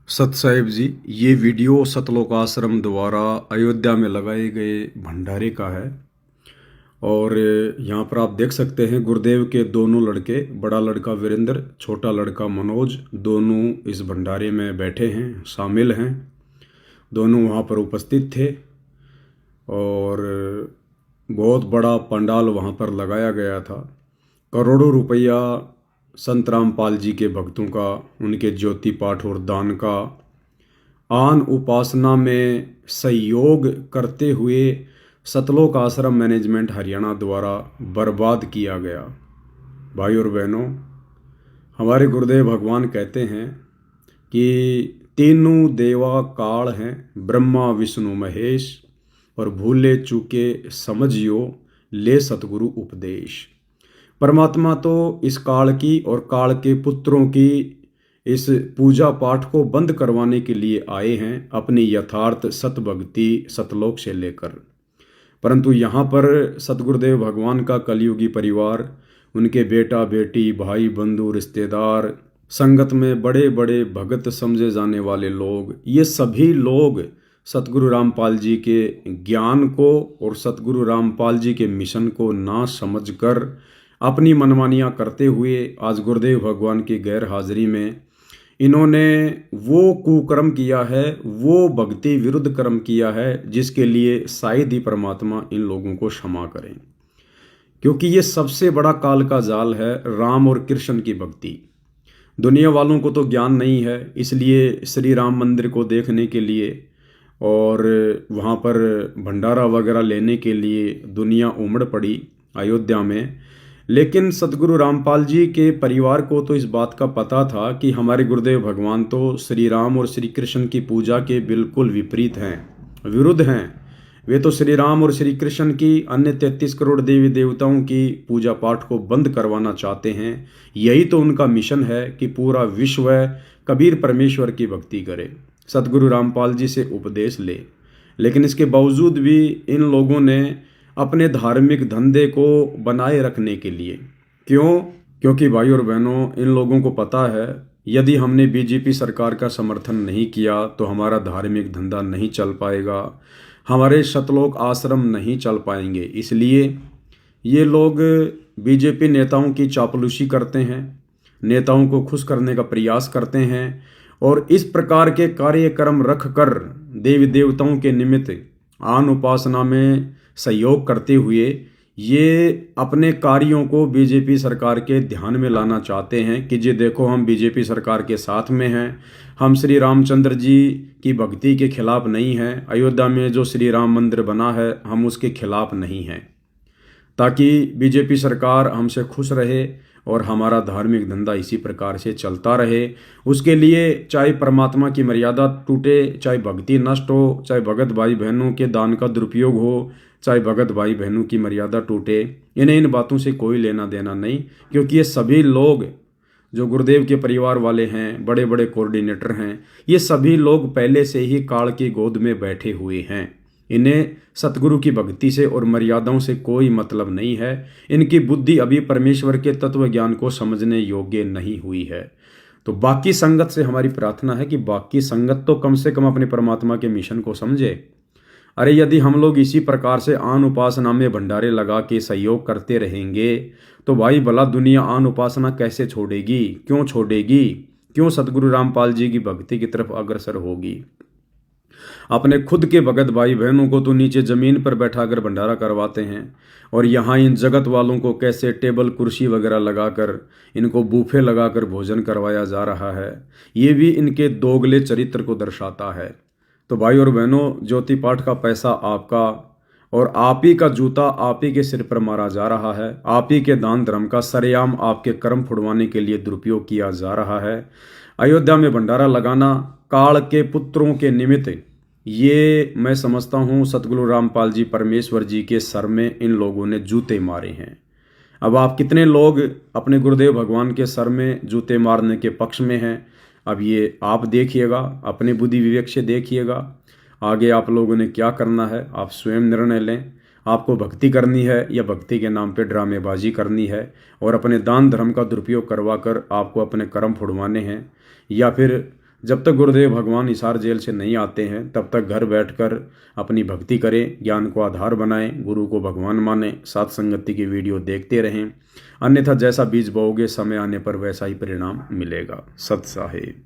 सत साहिब जी, ये वीडियो सतलोक आश्रम द्वारा अयोध्या में लगाए गए भंडारे का है। और यहाँ पर आप देख सकते हैं गुरुदेव के दोनों लड़के, बड़ा लड़का वीरेंद्र, छोटा लड़का मनोज, दोनों इस भंडारे में बैठे हैं, शामिल हैं। दोनों वहाँ पर उपस्थित थे और बहुत बड़ा पंडाल वहाँ पर लगाया गया था। करोड़ों रुपया संत रामपाल जी के भक्तों का, उनके ज्योति पाठ और दान का आन उपासना में सहयोग करते हुए सतलोक आश्रम मैनेजमेंट हरियाणा द्वारा बर्बाद किया गया। भाई और बहनों, हमारे गुरुदेव भगवान कहते हैं कि तीनों देवा काल हैं, ब्रह्मा विष्णु महेश, और भूले चूके समझियो ले सतगुरु उपदेश। परमात्मा तो इस काल की और काल के पुत्रों की इस पूजा पाठ को बंद करवाने के लिए आए हैं, अपनी यथार्थ सतभक्ति सतलोक से लेकर। परंतु यहाँ पर सतगुरुदेव भगवान का कलयुगी परिवार, उनके बेटा बेटी, भाई बंधु, रिश्तेदार, संगत में बड़े बड़े भगत समझे जाने वाले लोग, ये सभी लोग सतगुरु रामपाल जी के ज्ञान को और सतगुरु रामपाल जी के मिशन को ना समझकर अपनी मनमानियाँ करते हुए आज गुरुदेव भगवान की गैर हाजिरी में इन्होंने वो कुकर्म किया है, वो भक्ति विरुद्ध कर्म किया है, जिसके लिए शायद ही परमात्मा इन लोगों को क्षमा करें। क्योंकि ये सबसे बड़ा काल का जाल है, राम और कृष्ण की भक्ति। दुनिया वालों को तो ज्ञान नहीं है, इसलिए श्री राम मंदिर को देखने के लिए और वहाँ पर भंडारा वगैरह लेने के लिए दुनिया उमड़ पड़ी अयोध्या में। लेकिन सतगुरु रामपाल जी के परिवार को तो इस बात का पता था कि हमारे गुरुदेव भगवान तो श्री राम और श्री कृष्ण की पूजा के बिल्कुल विपरीत हैं, विरुद्ध हैं। वे तो श्री राम और श्री कृष्ण की अन्य 33 करोड़ देवी देवताओं की पूजा पाठ को बंद करवाना चाहते हैं। यही तो उनका मिशन है कि पूरा विश्व कबीर परमेश्वर की भक्ति करे, सतगुरु रामपाल जी से उपदेश ले। लेकिन इसके बावजूद भी इन लोगों ने अपने धार्मिक धंधे को बनाए रखने के लिए, क्योंकि भाई और बहनों, इन लोगों को पता है यदि हमने बीजेपी सरकार का समर्थन नहीं किया तो हमारा धार्मिक धंधा नहीं चल पाएगा, हमारे सतलोक आश्रम नहीं चल पाएंगे। इसलिए ये लोग बीजेपी नेताओं की चापलूसी करते हैं, नेताओं को खुश करने का प्रयास करते हैं और इस प्रकार के कार्यक्रम रख कर देवी देवताओं के निमित्त आन उपासना में सहयोग करते हुए ये अपने कार्यों को बीजेपी सरकार के ध्यान में लाना चाहते हैं कि जी देखो, हम बीजेपी सरकार के साथ में हैं, हम श्री रामचंद्र जी की भक्ति के खिलाफ नहीं हैं, अयोध्या में जो श्री राम मंदिर बना है हम उसके खिलाफ नहीं हैं, ताकि बीजेपी सरकार हमसे खुश रहे और हमारा धार्मिक धंधा इसी प्रकार से चलता रहे। उसके लिए चाहे परमात्मा की मर्यादा टूटे, चाहे भक्ति नष्ट हो, चाहे भगत भाई बहनों के दान का दुरुपयोग हो, चाहे भगत भाई बहनों की मर्यादा टूटे, इन्हें इन बातों से कोई लेना देना नहीं। क्योंकि ये सभी लोग जो गुरुदेव के परिवार वाले हैं, बड़े बड़े कोऑर्डिनेटर हैं, ये सभी लोग पहले से ही काल की गोद में बैठे हुए हैं। इन्हें सतगुरु की भक्ति से और मर्यादाओं से कोई मतलब नहीं है। इनकी बुद्धि अभी परमेश्वर के तत्व ज्ञान को समझने योग्य नहीं हुई है। तो बाकी संगत से हमारी प्रार्थना है कि बाकी संगत तो कम से कम अपने परमात्मा के मिशन को समझे। अरे यदि हम लोग इसी प्रकार से आन उपासना में भंडारे लगा के सहयोग करते रहेंगे तो भाई भला दुनिया आन उपासना कैसे छोड़ेगी, क्यों छोड़ेगी, क्यों सतगुरु रामपाल जी की भक्ति की तरफ अग्रसर होगी। अपने खुद के भगत भाई बहनों को तो नीचे ज़मीन पर बैठाकर भंडारा करवाते हैं और यहाँ इन जगत वालों को कैसे टेबल कुर्सी वगैरह लगाकर, इनको बूफे लगाकर भोजन करवाया जा रहा है। ये भी इनके दोगले चरित्र को दर्शाता है। तो भाई और बहनों, ज्योति पाठ का पैसा आपका और आप ही का जूता आप ही के सिर पर मारा जा रहा है। आप ही के दान धर्म का सरेआम आपके कर्म फुड़वाने के लिए दुरुपयोग किया जा रहा है। अयोध्या में भंडारा लगाना काल के पुत्रों के निमित्त, ये मैं समझता हूँ सतगुरु रामपाल जी परमेश्वर जी के सर में इन लोगों ने जूते मारे हैं। अब आप कितने लोग अपने गुरुदेव भगवान के सर में जूते मारने के पक्ष में हैं, अब ये आप देखिएगा, अपने बुद्धि विवेक से देखिएगा। आगे आप लोगों ने क्या करना है आप स्वयं निर्णय लें। आपको भक्ति करनी है या भक्ति के नाम पे ड्रामेबाजी करनी है और अपने दान धर्म का दुरुपयोग करवा कर आपको अपने कर्म फुड़वाने हैं, या फिर जब तक गुरुदेव भगवान हिसार जेल से नहीं आते हैं तब तक घर बैठकर अपनी भक्ति करें, ज्ञान को आधार बनाएं, गुरु को भगवान मानें, साथ संगति की वीडियो देखते रहें। अन्यथा जैसा बीज बोओगे समय आने पर वैसा ही परिणाम मिलेगा। सत साहिब।